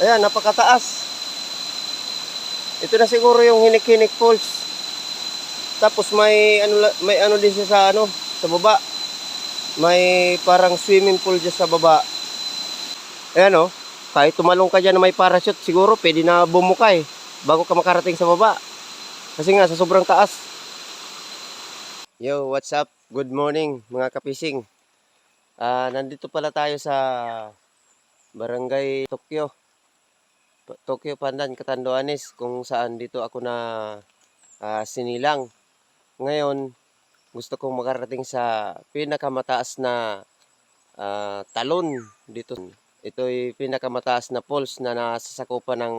Ayan, napakataas. Ito na siguro yung Hinik-Hinik Falls. Tapos may ano din siya sa sa baba. May parang swimming pool dyan sa baba. Ayan oh. Kahit tumalong ka dyan na may parachute, siguro pwede na bumuka bago ka makarating sa baba. Kasi nga sa sobrang taas. Yo, what's up? Good morning mga kapising. Nandito pala tayo sa Barangay Tokyo Pandan, Catanduanes, kung saan dito ako na sinilang. Ngayon, gusto kong makarating sa pinakamataas na talon dito. Ito'y pinakamataas na falls na nasasakupan ng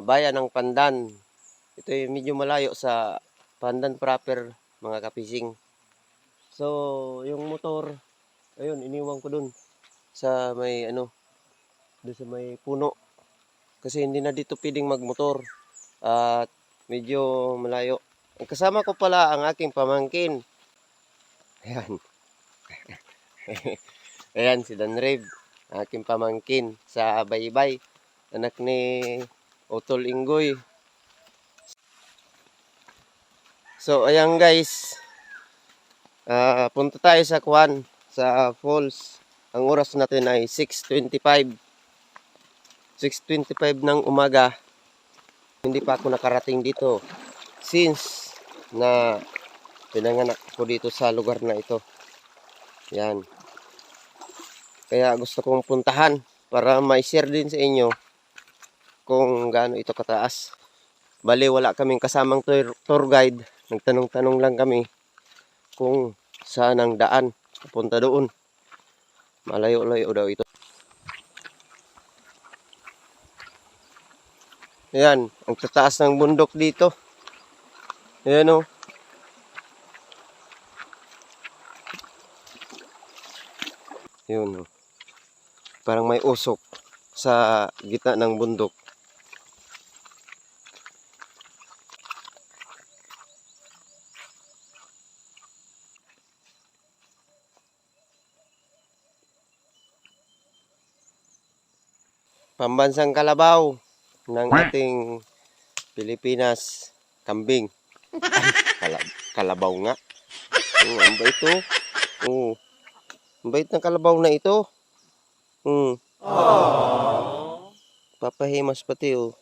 bayan ng Pandan. Ito'y medyo malayo sa Pandan proper, mga kapising. So, yung motor, ayun, iniwan ko dun sa may doon sa may puno. Kasi hindi na dito pwedeng magmotor. At medyo malayo. Ang kasama ko pala ang aking pamangkin. Ayan. Ayan si Dan Rave, aking pamangkin sa Baybay. Anak ni Otol Inggoy. So ayan guys. Punta tayo sa sa falls. Ang oras natin ay 6:25. 6:25 ng umaga. Hindi pa ako nakarating dito since na pinanganak ko dito sa lugar na ito. Yan. Kaya gusto kong puntahan para ma-share din sa inyo kung gaano ito kataas. Bali wala kaming kasamang tour guide. Nagtanong-tanong lang kami kung saan ang daan papunta doon. Malayo-layo daw ito. Ayan, ang tataas ng bundok dito. Ayan o. Yun o. Parang may usok sa gitna ng bundok. Pambansang kalabaw ng ating Pilipinas, kambing. Kalabaw nga. Ang bait ito. Ang bait ng kalabaw na ito. Papahimas pati oh.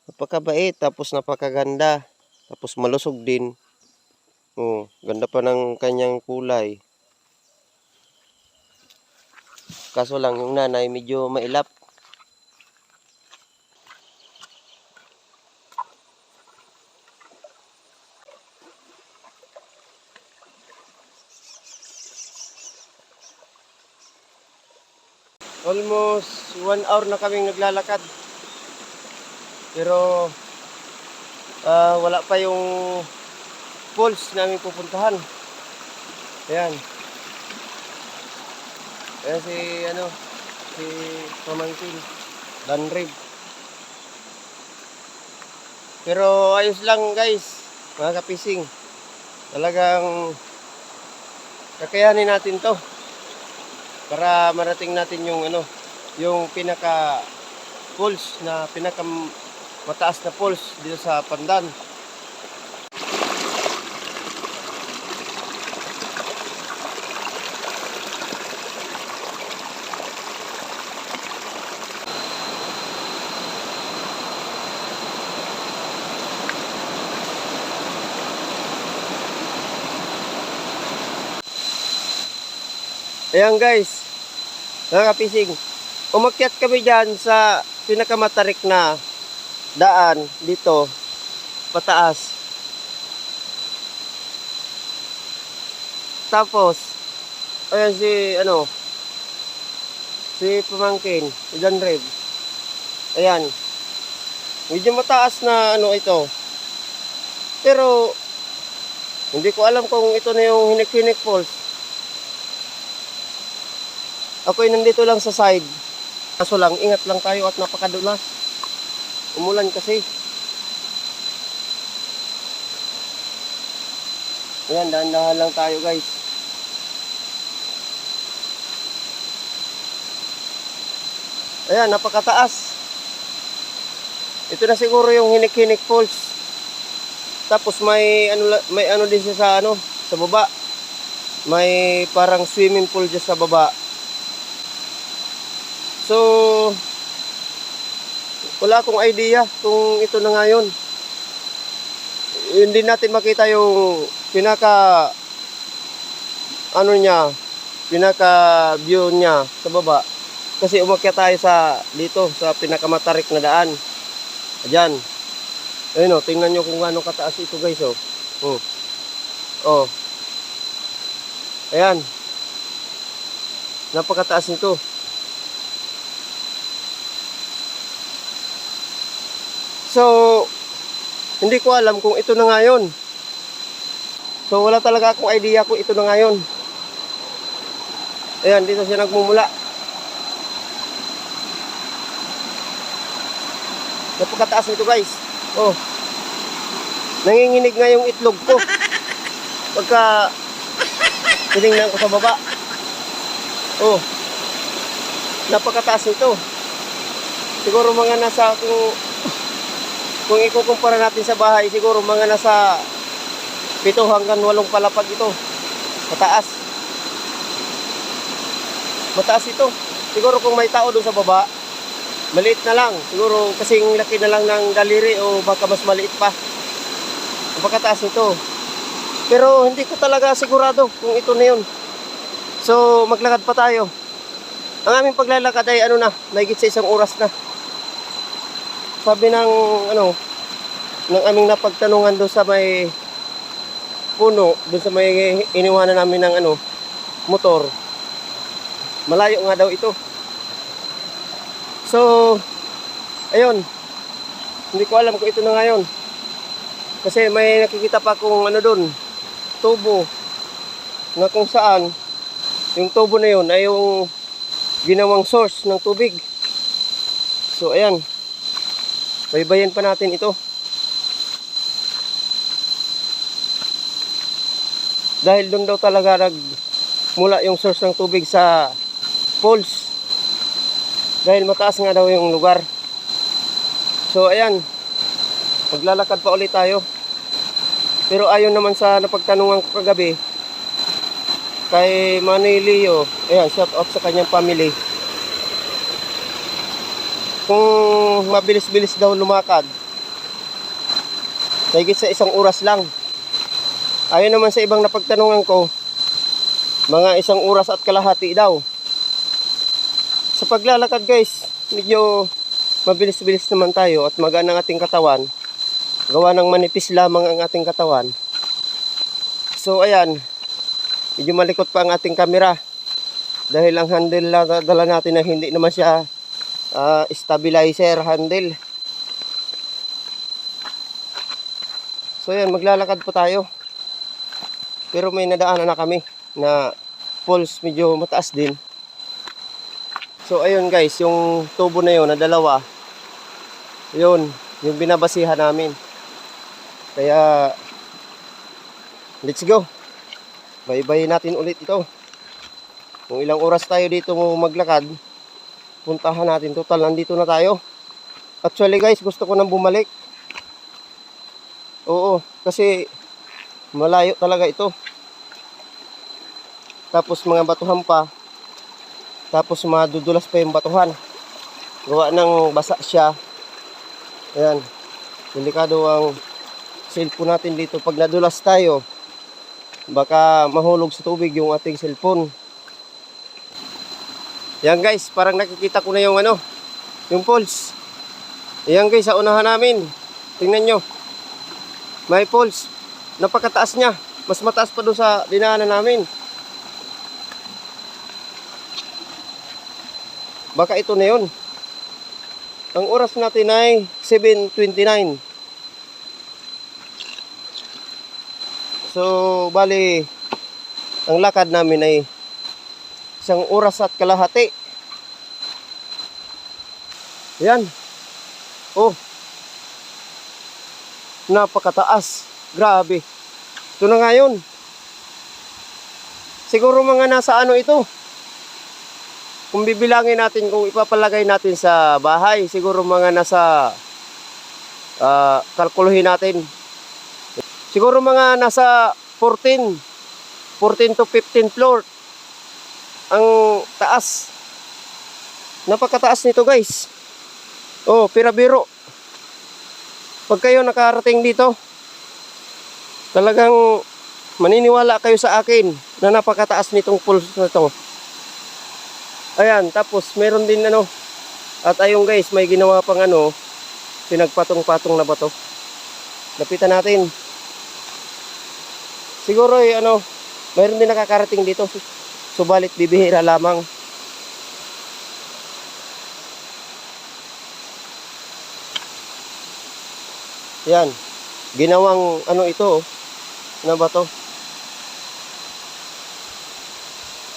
Napakabait, tapos napakaganda. Tapos malusog din. Ganda pa ng kanyang kulay. Kaso lang yung nanay medyo mailap. Almost 1 hour na kaming naglalakad. Pero wala pa yung falls namin pupuntahan. Ayan. Ayan si pamangkin, Dan Rib. Pero ayos lang guys, mga kapising. Talagang kakayanin natin to. Para marating natin yung pinaka falls na mataas na falls dito sa Pandan. Ayan guys, mga kapising, umakyat kami dyan sa pinakamatarik na daan dito, pataas. Tapos, ayan si pamangkin, si Dan Rev. Ayan, medyo mataas na ito. Pero, hindi ko alam kung ito na yung Hinik-Hinik Falls. Ako'y nandito lang sa side. Kaso lang, ingat lang tayo at napakadulas. Umulan kasi. Ayan, dahan-dahan lang tayo guys. Ayan, napakataas. Ito na siguro yung Hinik-Hinik Falls. Tapos may ano din siya sa sa baba. May parang swimming pool dyan sa baba. So, wala akong idea kung ito na nga yun. Hindi natin makita yung pinaka pinaka view niya sa baba. Kasi umakyat tayo dito sa pinakamatarik na daan. Ayan. Ayun o, tingnan nyo kung gaano kataas ito guys o. Oh. Ayan. Napakataas nito. So, hindi ko alam kung ito na nga yun. So, wala talaga akong idea kung ito na nga yun. Ayan, dito siya nagmumula. Napakataas nito guys. Oh. Nanginginig nga yung itlog ko. Pagka tinignan ko sa baba. Oh. Napakataas nito. Siguro mga nasa kung ikukumpara natin sa bahay, siguro mga nasa 7 hanggang 8 palapag ito. Mataas. Mataas ito. Siguro kung may tao doon sa baba, maliit na lang. Siguro kasing laki na lang ng daliri o baka mas maliit pa. Napakataas ito. Pero hindi ko talaga sigurado kung ito na yun. So maglakad pa tayo. Ang aming paglalakad ay mahigit sa 1 oras na. Sabi ng aming napagtanungan doon sa may puno, doon sa may iniwanan namin ng motor. Malayo nga daw ito. So, ayun. Hindi ko alam kung ito na ngayon. Kasi may nakikita pa kung doon, tubo. Na kung saan, yung tubo na yun ay yung ginawang source ng tubig. So, ayan. Baybayin pa natin ito. Dahil doon daw talaga mula yung source ng tubig sa falls. Dahil mataas nga daw yung lugar. So ayan, maglalakad pa ulit tayo. Pero ayon naman sa napagtanungan ko kagabi kay Manny Leo, ayan, shout out sa kanyang family. Kung mabilis-bilis daw lumakad, mahigit sa 1 oras lang. Ayon naman sa ibang napagtanungan ko, mga 1 oras at kalahati daw. Sa paglalakad guys, medyo mabilis-bilis naman tayo at magaan ang ating katawan. Gawa ng manipis lamang ang ating katawan. So ayan, medyo malikot pa ang ating camera. Dahil ang handle na dala natin na hindi naman siya stabilizer handle. So ayan, maglalakad po tayo. Pero may nadaanan na kami na falls medyo mataas din. So ayun guys, yung tubo na yun na 2, yun yung binabasihan namin. Kaya let's go. Baybayin natin ulit ito. Kung ilang oras tayo dito maglakad, puntahan natin. Total, nandito na tayo. Actually guys, gusto ko nang bumalik. Oo, kasi malayo talaga ito. Tapos mga batuhan pa. Tapos madudulas pa yung batuhan. Gawa ng basa siya. Ayan. Delikado ang cellphone natin dito. Pag nadulas tayo, baka mahulog sa tubig yung ating cellphone. Yan guys, parang nakikita ko na yung yung falls. Yan guys, sa unahan namin. Tingnan nyo. May falls. Napakataas niya. Mas mataas pa doon sa dinaanan namin. Baka ito na yun. Ang oras natin ay 7:29. So, bali, ang lakad namin ay 1 oras at kalahati. Yan. Oh. Napakataas. Grabe. Ito na nga yun. Siguro mga nasa ito. kung bibilangin natin, kung ipapalagay natin sa bahay, siguro mga nasa, kalkuluhin natin. Siguro mga nasa 14 to 15 floor ang taas. Napakataas nito guys. Oh, pira-biro. Pag kayo nakarating dito, talagang maniniwala kayo sa akin na napakataas nitong falls na to. Ayan, tapos meron din ano. At ayun guys, may ginawa pang ano, pinagpatong-patong na bato. Lapitan natin. Siguro ano, mayroon din nakakarating dito. Subalit bibihira lamang. Yan. Ginawang ano ito, na bato.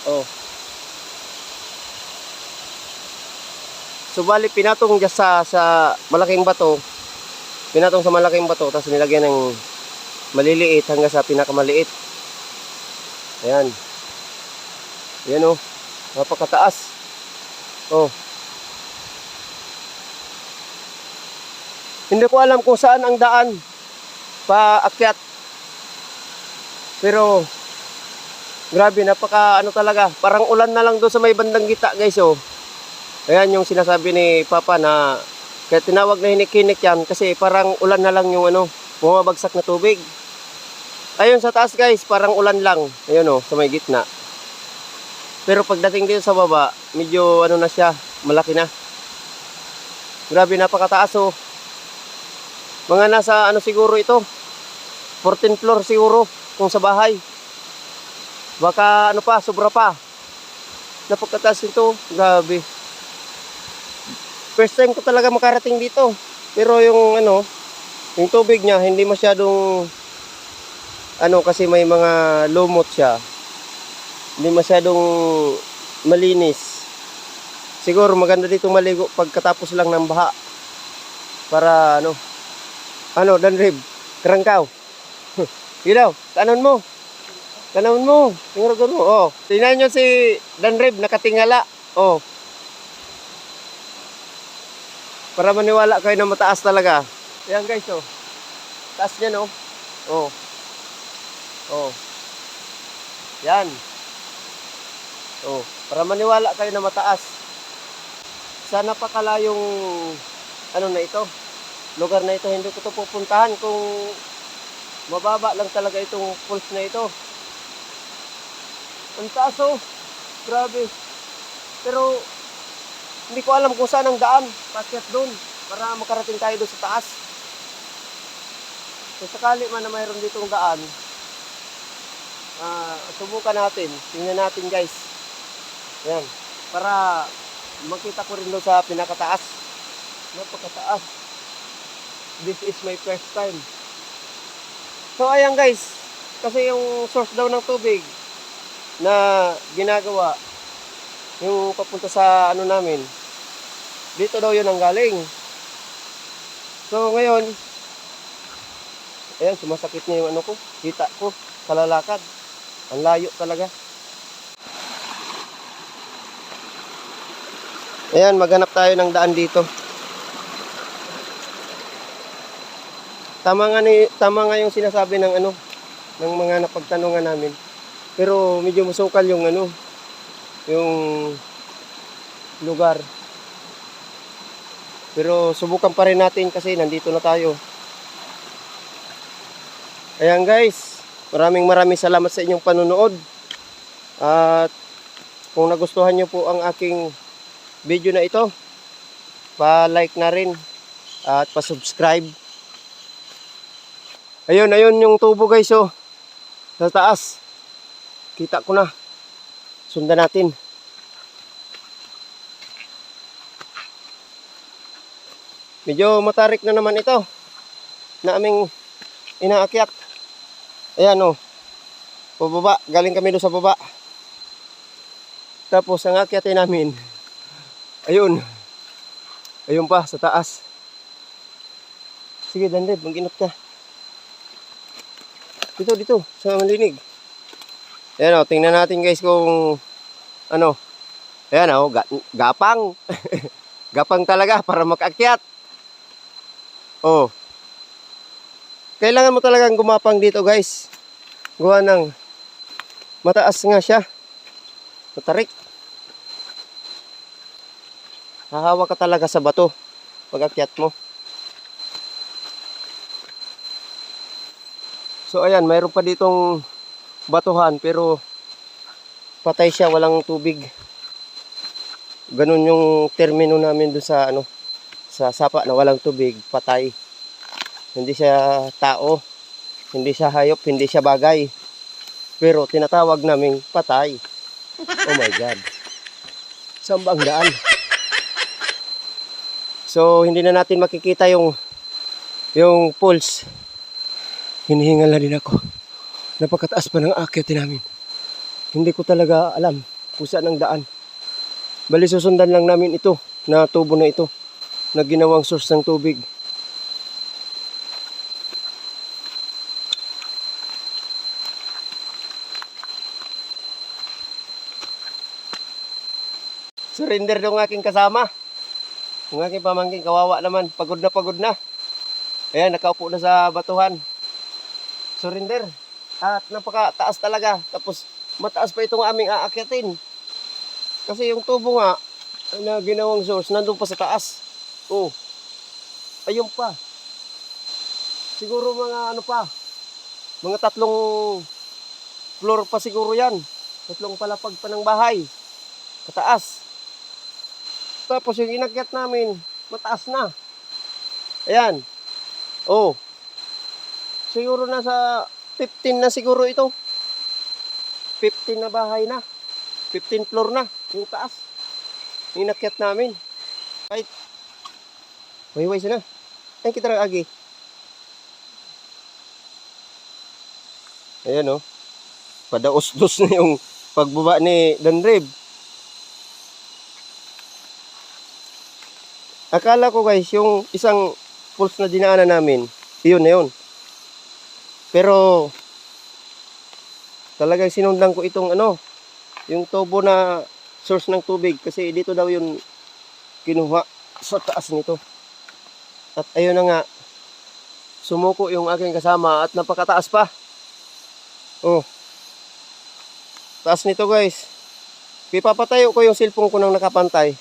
Oh. Subalit pinatong dyan sa malaking bato. Pinatong sa malaking bato, tapos nilagyan ng maliliit hanggang sa pinakamaliit. Ayan. Ayan o. Napakataas. Oh. Hindi ko alam kung saan ang daan paakyat. Pero grabe, napaka ano talaga. Parang ulan na lang doon sa may bandang gita guys oh. Ayan yung sinasabi ni Papa na kaya tinawag na hinik-hinik yan kasi parang ulan na lang yung ano, bumabagsak na tubig. Ayun sa taas guys, parang ulan lang. Ayun oh, sa may gitna. Pero pagdating dito sa baba, medyo ano na siya, malaki na. Grabe, napakataas oh. Mga nasa ano siguro ito, 14 floor siguro kung sa bahay. Baka ano pa, sobra pa. Napakataas ito, grabe. First time ko talaga makarating dito. Pero yung ano, yung tubig niya hindi masyadong ano kasi may mga lumot siya. Hindi masyadong malinis. Siguro maganda dito maligo pagkatapos lang ng baha. Para ano, Danrib, karangkaw. Ilaw, kanon mo. Kanon mo. Tingnan mo. Oh, tingnan niyo si Danrib nakatingala. Oh. Para maniwala kayo na mataas talaga. Ayan guys, oh. Taas niya, no? Oh. Oh. Yan. Oh, para maniwala kayo na mataas. Sana pa kalayong ano na ito. Lugar na ito, hindi ko ito pupuntahan kung mababa lang talaga itong falls na ito. Ang taas oh. Grabe. Pero hindi ko alam kung saan ang daan. Pakyat doon para makarating tayo doon sa taas. Kung sakali man na mayroon ditong daan, subukan natin. Tingnan natin guys. Ayan. Para makita ko rin doon sa pinakataas. Napakataas. This is my first time. So ayan guys. Kasi yung source daw ng tubig na ginagawa, yung papunta sa ano namin, dito daw yun ang galing. So ngayon, ayan, sumasakit niya yung ano ko, kita ko, kalalakad. Ang layo talaga. Ayan, maghanap tayo ng daan dito. Tama nga yung sinasabi ng ano, ng mga napagtanungan namin. Pero medyo masukal yung ano, yung lugar. Pero subukan pa rin natin kasi nandito na tayo. Ayan guys, maraming salamat sa inyong panunood. At kung nagustuhan nyo po ang aking video na ito, pa-like na rin at pa-subscribe. Ayun yung tubo guys oh. Sa taas. Kita ko na. Sundan natin. Medyo matarik na naman ito na aming inaakyat. Ayan oh. Pababa. Galing kami doon sa baba. Tapos ang akyatin namin. Ayun. Ayun pa sa taas. Sige Danrib, mag-inot ka. Dito sa malinig. Ayan o, tingnan natin guys kung ano, Ayan oh, gapang. Gapang talaga para makaakyat. Oh. Kailangan mo talagang gumapang dito guys. Gawa ng mataas nga siya. Matarik. Hahawa ka talaga sa bato pag akyat mo. So ayan, mayroon pa ditong batuhan pero patay siya, walang tubig. Ganun yung termino namin doon sa sa sapa na walang tubig, patay. Hindi siya tao, hindi siya hayop, hindi siya bagay. Pero tinatawag naming patay. Oh my God. Saan ba ang daan? So hindi na natin makikita yung pulse. Hinihingal na din ako. Napakataas pa ng akyat namin. Hindi ko talaga alam kung saan ang daan. Bali susundan lang namin ito na tubo na ito na ginawang source ng tubig. Surrender ng aking kasama. Yung aking pamangkin, kawawa naman. Pagod na pagod na. Ayan, nakaupo na sa batuhan. Surrender. At napakataas talaga. Tapos mataas pa itong aming aakyatin. Kasi yung tubo nga na ginawang source nandun pa sa taas. Oh. Ayun pa. Siguro mga mga 3 floor pa siguro yan. 3 palapag pa ng bahay. Kataas. Tapos yung inakyat namin, mataas na. Ayan. Oh. Siguro nasa 15 na siguro ito. 15 na bahay na. 15 floor na yung taas. Yung inakyat namin. Right. Wayway siya na. Ay, kita rin agi. Ayan oh. Padaos-dos na yung pagbaba ni Danrib. Akala ko guys, yung isang pulse na dinaanan namin, iyon na yun. Pero talagang sinundan ko itong yung tubo na source ng tubig kasi dito daw yun kinuha sa taas nito. At ayun na nga, sumuko yung aking kasama at napakataas pa. Oh. Taas nito guys. Ipapatayo ko yung cellphone ko nang nakapantay.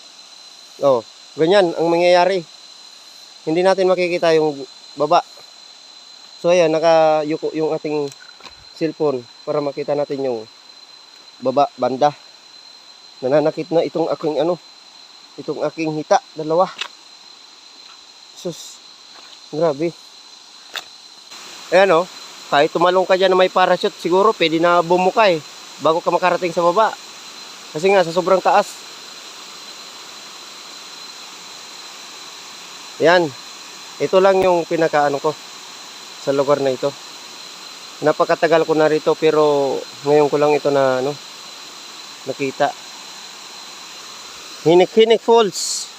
Oh. Ganyan ang mangyayari. Hindi natin makikita yung baba. So ayan, nakayuko yung ating cellphone para makita natin yung baba, banda. Nananakit na itong aking hita, dalawa. Sus, grabe. Ayan oh, kahit tumalong ka dyan na may parachute, siguro pwede na bumuka bago ka makarating sa baba. Kasi nga, sa sobrang taas. Yan. Ito lang yung pinakaano ko sa lugar na ito. Napakatagal ko na rito pero ngayon ko lang ito na nakita. Hinik-Hinik Falls.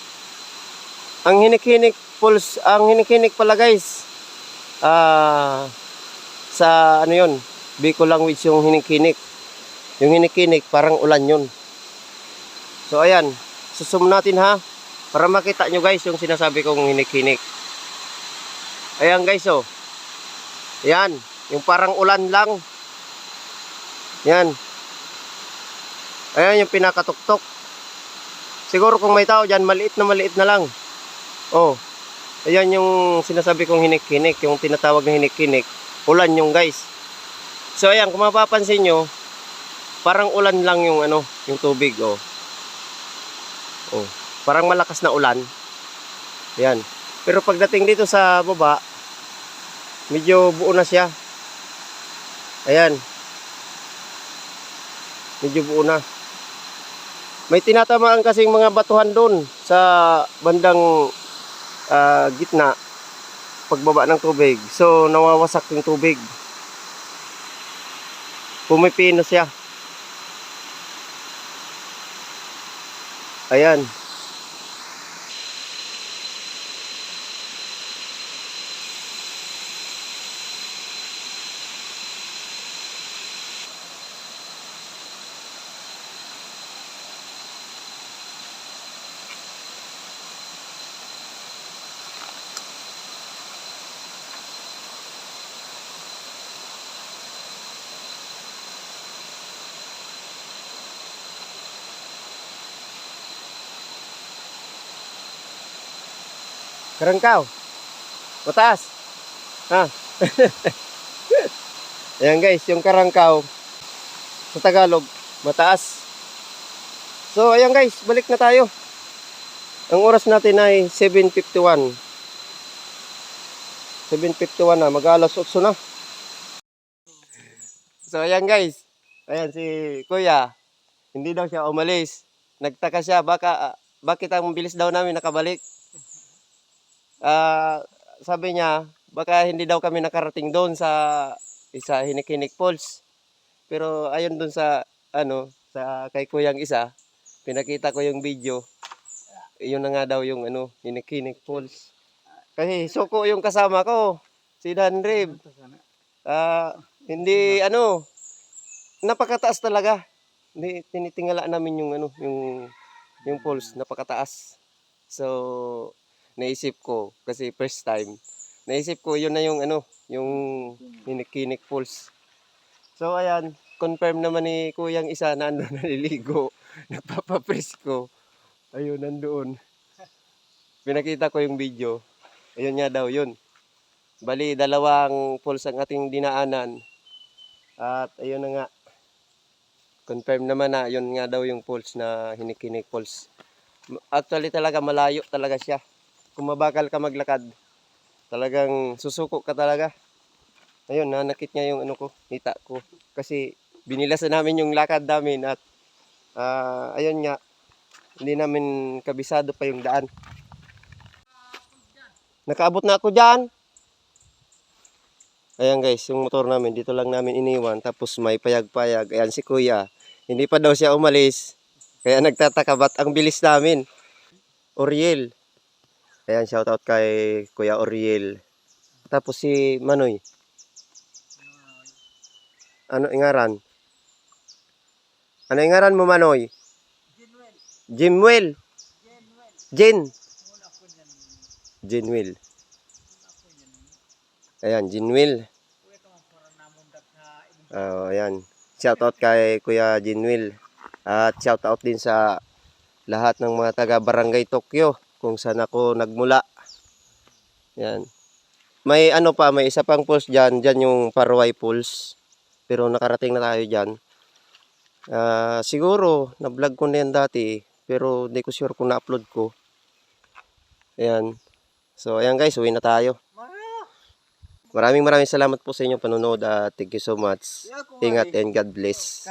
Ang Hinik-Hinik Falls, ang Hinik-Hinik pala guys. Sa yun, Bicol language yung Hinik-Hinik. Yung Hinik-Hinik parang ulan yun. So ayan, susum natin ha. Para makita nyo guys yung sinasabi kong hinik-hinik. Ayan guys oh. Ayan. Yung parang ulan lang. Ayan. Ayan yung pinakatuktok. Siguro kung may tao dyan, maliit na lang. Oh. Ayan yung sinasabi kong hinik-hinik. Yung tinatawag na hinik-hinik. Ulan yung guys. So ayan, kung mapapansin nyo, parang ulan lang yung yung tubig oh. Oh. Parang malakas na ulan. Ayan. Pero pagdating dito sa baba, medyo buo na siya. Ayan. Medyo buo na. May tinatamaan kasing mga batuhan doon sa bandang gitna pagbaba ng tubig. So nawawasak yung tubig. Pumipino siya. Ayan. Karangkaw. Mataas. Ha? Ayan guys, yung karangkaw sa Tagalog, mataas. So ayan guys, balik na tayo. Ang oras natin ay 7:51. 7:51 na, mag-alas 8 na. So ayan guys, ayan si Kuya, hindi daw siya umalis. Nagtaka siya, bakit ang bilis daw namin nakabalik. Sabi niya, baka hindi daw kami nakarating doon sa isa Hinikinik Falls. Pero ayun doon sa sa kay Kuyang isa, pinakita ko yung video. Yun na nga daw yung Hinikinik Falls. Kasi suko yung kasama ko, si Danrib. Hindi napakataas talaga. Hindi tinitingala namin yung yung falls, napakataas. So naisip ko kasi first time. Naisip ko yun na yung yung Hinikinik Falls. So ayan, confirm naman ni Kuyang isa na ando naliligo, nagpapapresko. Ayun nandoon. Pinakita ko yung video. Ayun nga daw yun. Bali dalawang falls ang ating dinaanan. At ayun na nga. Confirm naman na yun nga daw yung falls na Hinikinik Falls. Actually talaga malayo talaga siya. Kung mabakal ka maglakad, talagang susuko ka talaga. Ayun, nanakit niya yung hita ko. Kasi binilasan namin yung lakad namin at ayun nga, hindi namin kabisado pa yung daan. Nakaabot na ako dyan. Ayan guys, yung motor namin, dito lang namin iniwan. Tapos may payag-payag. Ayan si Kuya. Hindi pa daw siya umalis. Kaya nagtataka ba't ang bilis namin. Oriel. Ayan, shoutout kay Kuya Oriel. Tapos si Manoy. Ano ingaran? Ano ingaran mo, Manoy? Jimwell. Jin. Jinwell. Ayan, Jinwell. Ayan. Shoutout kay Kuya Jinwell. At shoutout din sa lahat ng mga taga Barangay Tokyo kung saan ako nagmula. Ayan. May may isa pang falls dyan. Dyan yung Parway Falls. Pero nakarating na tayo dyan. Siguro, na-vlog ko na yan dati. Pero hindi ko sure kung na-upload ko. Ayan. So, ayan guys, uwi na tayo. Maraming salamat po sa inyong panonood at thank you so much. Ingat and God bless.